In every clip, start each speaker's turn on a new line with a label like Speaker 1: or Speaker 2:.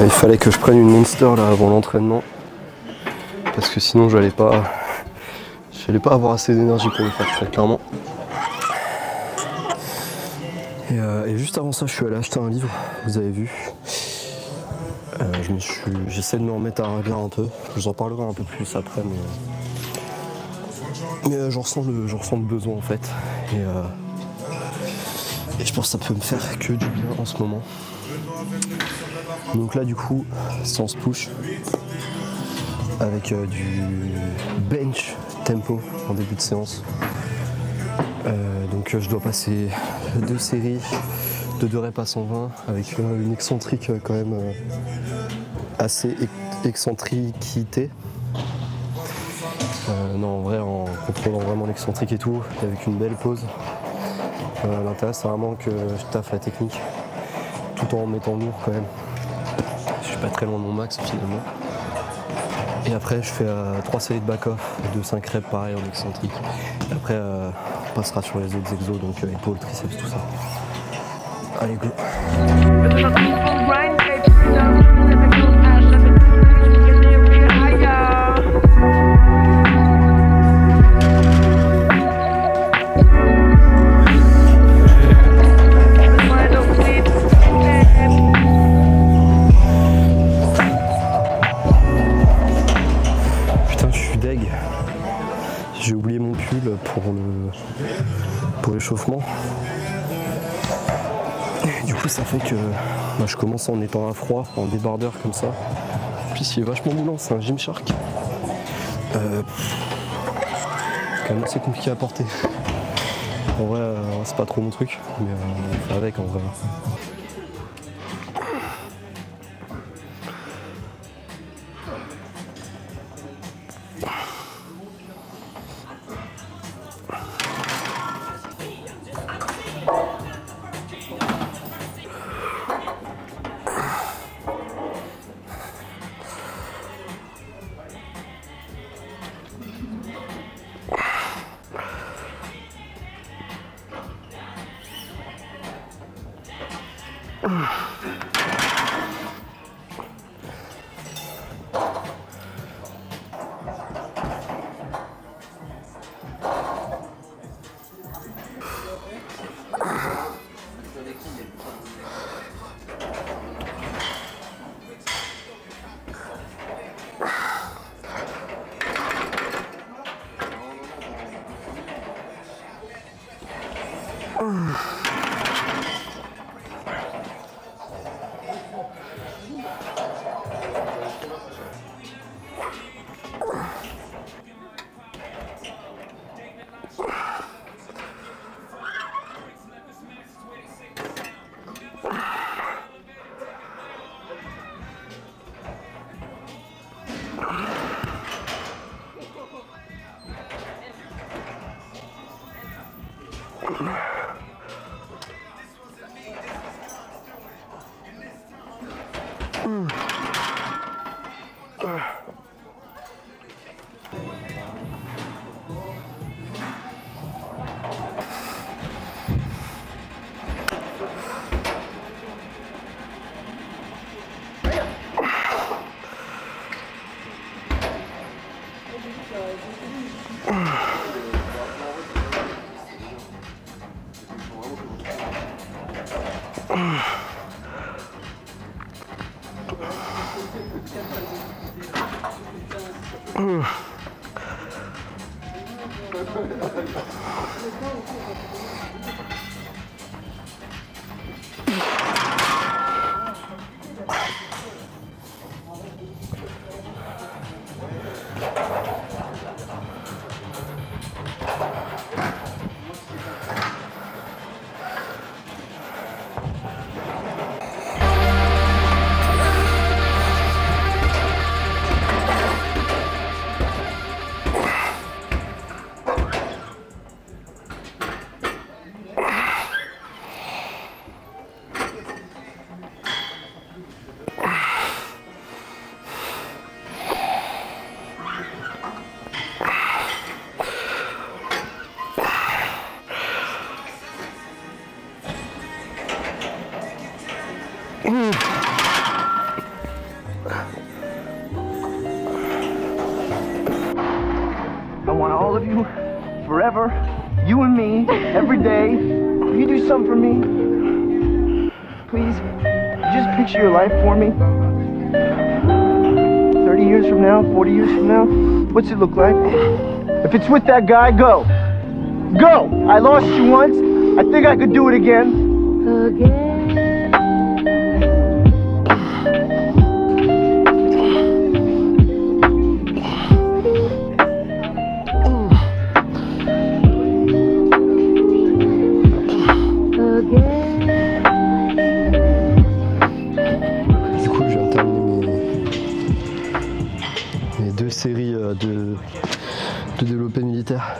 Speaker 1: Il fallait que je prenne une Monster là avant l'entraînement. Parce que sinon j'allais pas avoir assez d'énergie pour le faire très clairement. Et juste avant ça, je suis allé acheter un livre, vous avez vu. J'essaie de me remettre à relire un peu. Je vous en parlerai un peu plus après, mais j'en ressens le besoin en fait. Et je pense que ça peut me faire que du bien en ce moment. Donc là du coup, séance push avec du bench tempo en début de séance. Donc je dois passer 2 séries de 2 reps à 120 avec une excentrique quand même assez excentricité. Non, en vrai, en contrôlant vraiment l'excentrique et tout, avec une belle pause. L'intérêt, c'est vraiment que je taffe la technique tout en mettant lourd quand même. Je suis pas très loin de mon max finalement. Et après, je fais 3 séries de back-off de 5 reps pareil en excentrique. Et après, on passera sur les autres exos, donc épaules, triceps, tout ça. Allez, go! J'ai oublié mon pull pour l'échauffement. Du coup ça fait que je commence en étant à froid, en débardeur comme ça. Puis il est vachement moulant, c'est un Gymshark. C'est quand même assez compliqué à porter. En vrai c'est pas trop mon truc, mais on fait avec en vrai.
Speaker 2: want all of you, forever, you and me, every day. Will you do something for me? Please, just picture your life for me. 30 years from now, 40 years from now, what's it look like? If it's with that guy, go. Go! I lost you once. I think I could do it again.
Speaker 1: Du coup, je viens de terminer mes 2 séries de développé militaire.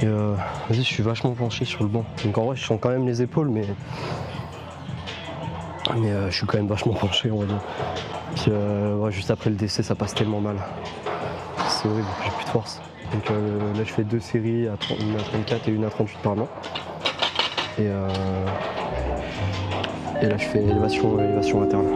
Speaker 1: Et vas-y, je suis vachement penché sur le banc. Donc en vrai, je sens quand même les épaules, mais je suis quand même vachement penché, on va dire. Puis ouais, juste après le décès, ça passe tellement mal. C'est horrible, j'ai plus de force. Donc là, je fais 2 séries, une à 34 et une à 38 par an. Et là, je fais élévation interne.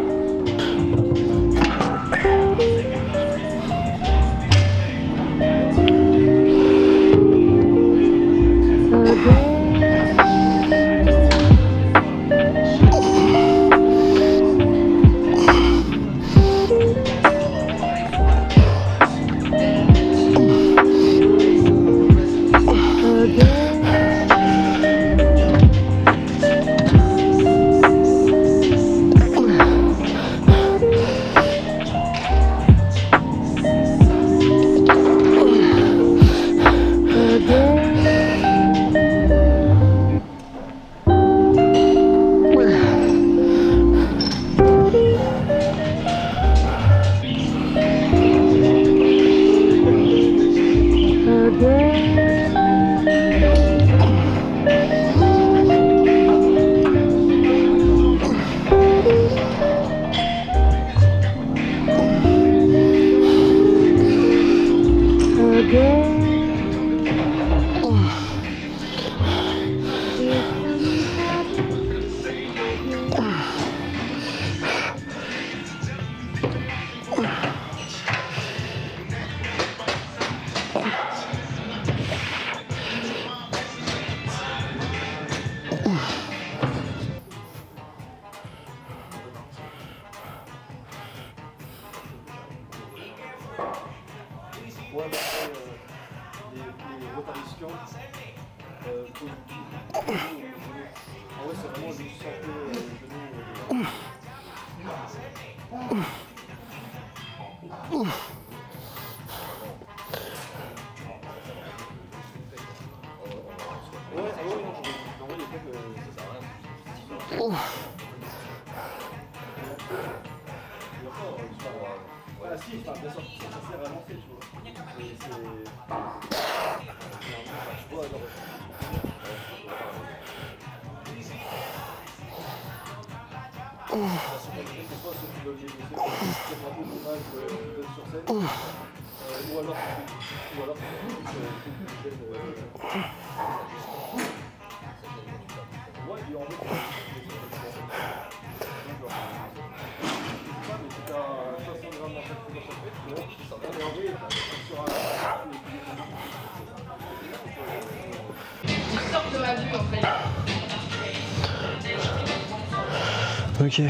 Speaker 1: Ok.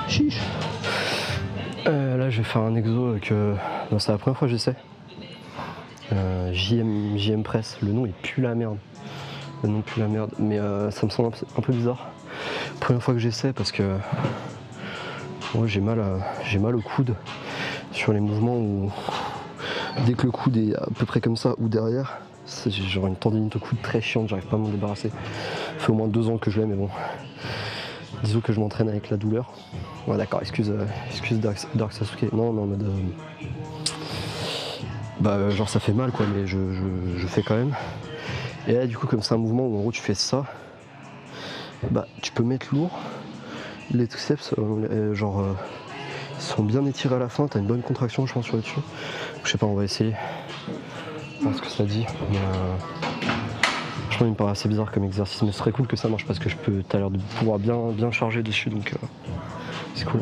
Speaker 1: Chiche. Là, je vais faire un exo que c'est la première fois que j'essaie. JM Press. Le nom il pue la merde. Le nom pue la merde, mais ça me semble un peu bizarre. Première fois que j'essaie parce que moi j'ai mal au coude sur les mouvements où dès que le coude est à peu près comme ça ou derrière, j'ai genre une tendinite au coude très chiante, j'arrive pas à m'en débarrasser. Ça fait au moins 2 ans que je l'ai, mais bon. Disons que je m'entraîne avec la douleur. Ouais, d'accord, excuse Dark Sasuke. Non, mais en mode. Genre ça fait mal quoi, mais je fais quand même. Et là, du coup, comme c'est un mouvement où en gros tu fais ça, tu peux mettre lourd. Les triceps, ils sont bien étirés à la fin, t'as une bonne contraction, je pense, sur le dessus. Je sais pas, on va essayer. Voir ce que ça dit. Mais, franchement, il me paraît assez bizarre comme exercice, mais ce serait cool que ça marche parce que t'as l'air de pouvoir bien charger dessus, donc c'est cool.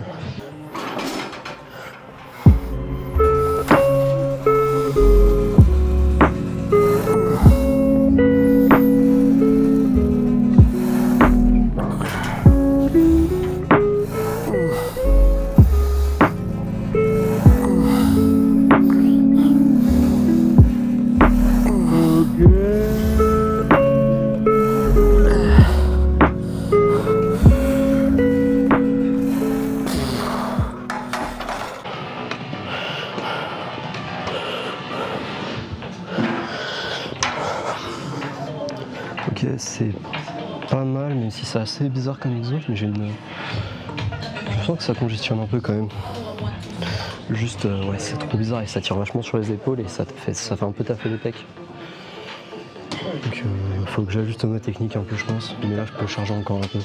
Speaker 1: Ok, c'est pas mal, même si c'est assez bizarre comme exo, mais je sens que ça congestionne un peu quand même. Juste, ouais, c'est trop bizarre et ça tire vachement sur les épaules et ça fait un peu taffer les pecs. Donc il faut que j'ajuste ma technique un peu, je pense. Mais là, je peux charger encore un peu.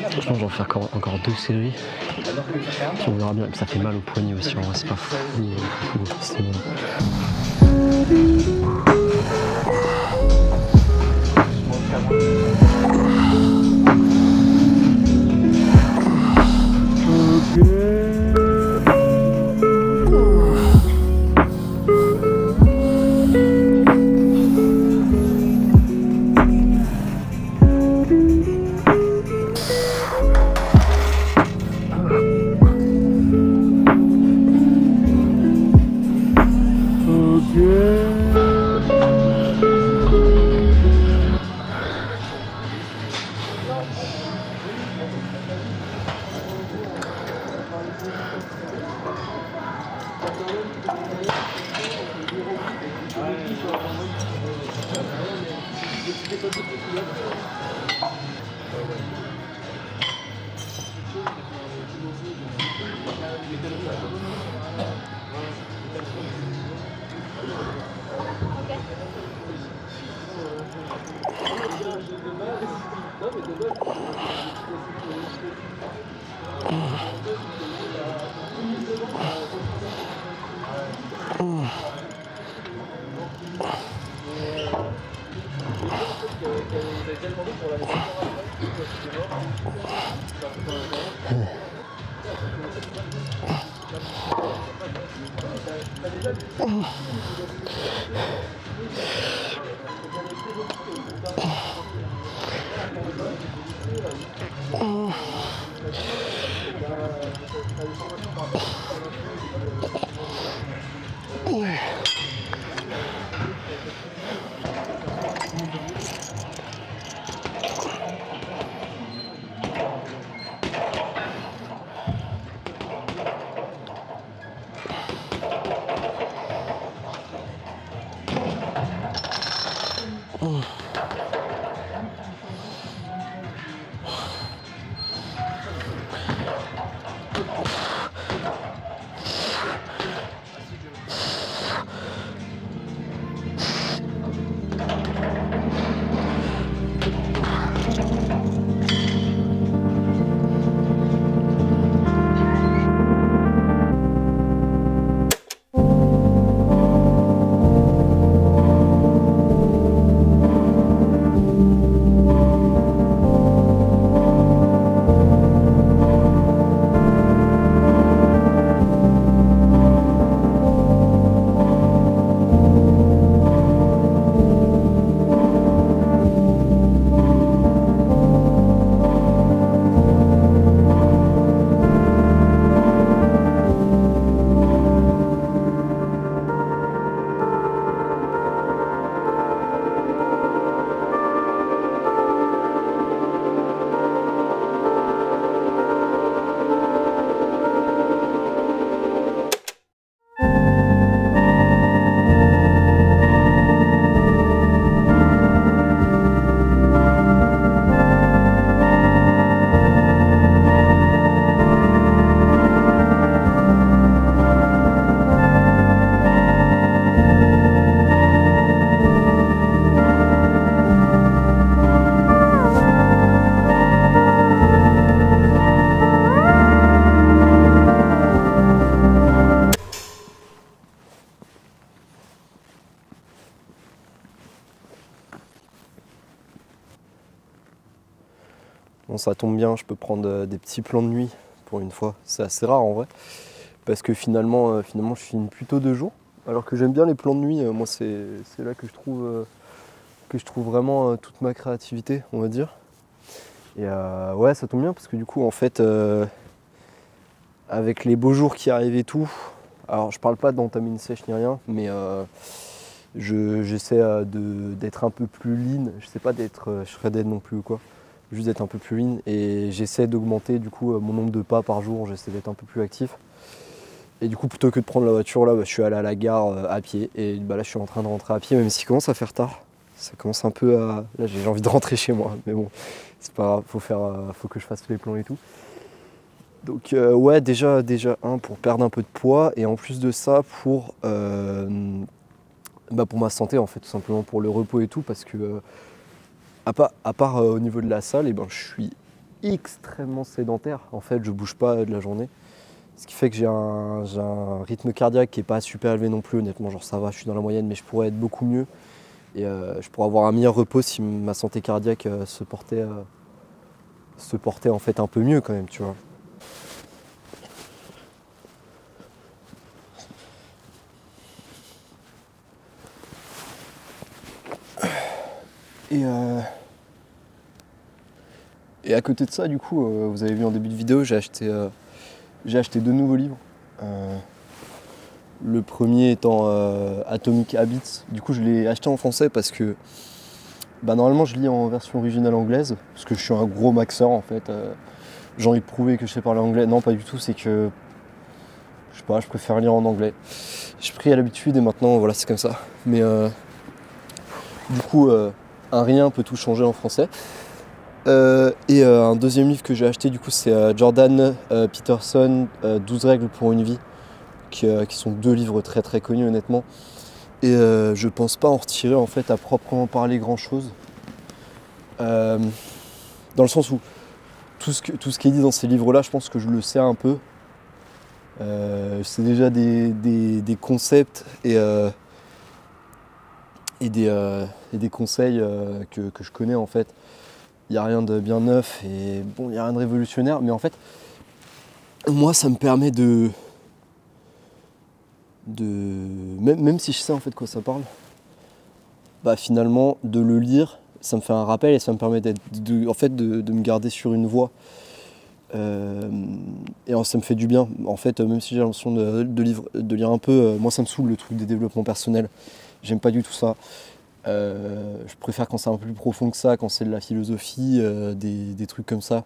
Speaker 1: Je pense que j'en fais encore 2 séries. Puis on verra bien. Et puis ça fait mal au poignet aussi, en vrai, c'est pas fou. C'est bon. Bon, ça tombe bien, je peux prendre des petits plans de nuit pour une fois. C'est assez rare en vrai, parce que finalement je filme plutôt de jour. Alors que j'aime bien les plans de nuit, moi c'est là que je trouve vraiment toute ma créativité, on va dire. Et ouais, ça tombe bien parce que du coup en fait, avec les beaux jours qui arrivent et tout, alors je parle pas d'entamer une sèche ni rien, mais j'essaie d'être un peu plus lean. Je sais pas d'être shredded non plus ou quoi. Juste d'être un peu plus lean et j'essaie d'augmenter du coup mon nombre de pas par jour, j'essaie d'être un peu plus actif. Et du coup plutôt que de prendre la voiture là, je suis allé à la gare à pied et là je suis en train de rentrer à pied même s'il commence à faire tard. ça commence un peu à... Là j'ai envie de rentrer chez moi, mais bon, c'est pas grave, faut que je fasse les plans et tout. Donc ouais, déjà pour perdre un peu de poids, et en plus de ça pour ma santé en fait, tout simplement pour le repos et tout, parce que à part au niveau de la salle, je suis extrêmement sédentaire. En fait, je bouge pas de la journée. Ce qui fait que j'ai un rythme cardiaque qui est pas super élevé non plus, honnêtement, genre ça va, je suis dans la moyenne, mais je pourrais être beaucoup mieux. Et je pourrais avoir un meilleur repos si ma santé cardiaque se portait en fait un peu mieux quand même, tu vois. Et à côté de ça, du coup, vous avez vu en début de vidéo, j'ai acheté 2 nouveaux livres. Le premier étant Atomic Habits. Du coup, je l'ai acheté en français parce que normalement, je lis en version originale anglaise, parce que je suis un gros maxeur en fait. J'ai envie de prouver que je sais parler anglais. Non, pas du tout, c'est que je sais pas, je préfère lire en anglais. J'ai pris à l'habitude et maintenant, voilà, c'est comme ça. Mais du coup, un rien peut tout changer en français. Un deuxième livre que j'ai acheté, du coup, c'est Jordan Peterson, 12 règles pour une vie, qui sont 2 livres très très connus honnêtement. Et je pense pas en retirer en fait à proprement parler grand chose. Dans le sens où tout ce qui est dit dans ces livres-là, je pense que je le sais un peu. C'est déjà des concepts et des conseils que je connais en fait. Il n'y a rien de bien neuf et bon, il n'y a rien de révolutionnaire, mais en fait, moi, ça me permet même si je sais en fait de quoi ça parle, finalement, de le lire, ça me fait un rappel et ça me permet de me garder sur une voie. Et ça me fait du bien. En fait, même si j'ai l'impression de lire un peu, moi, ça me saoule le truc des développements personnels. J'aime pas du tout ça. Je préfère quand c'est un peu plus profond que ça, quand c'est de la philosophie, des trucs comme ça.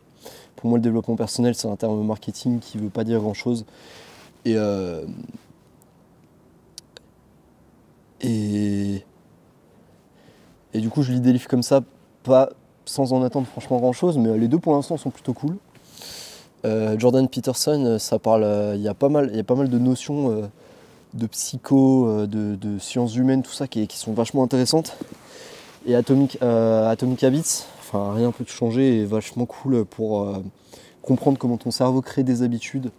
Speaker 1: Pour moi, le développement personnel, c'est un terme marketing qui veut pas dire grand-chose. Et du coup, je lis des livres comme ça, pas sans en attendre franchement grand-chose, mais les 2 pour l'instant sont plutôt cool. Jordan Peterson, ça parle, il y a pas mal de notions de psycho, de sciences humaines, tout ça qui sont vachement intéressantes. Et Atomic Habits, rien peut te changer, est vachement cool pour comprendre comment ton cerveau crée des habitudes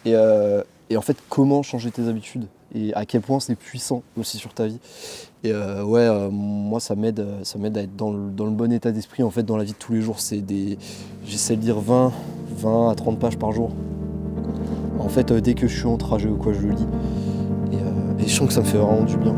Speaker 1: et en fait comment changer tes habitudes et à quel point c'est puissant aussi sur ta vie. Et moi ça m'aide à être dans le bon état d'esprit en fait dans la vie de tous les jours. J'essaie de lire 20 à 30 pages par jour. En fait dès que je suis en trajet ou quoi je le lis. Et je sens que ça me fait vraiment du bien.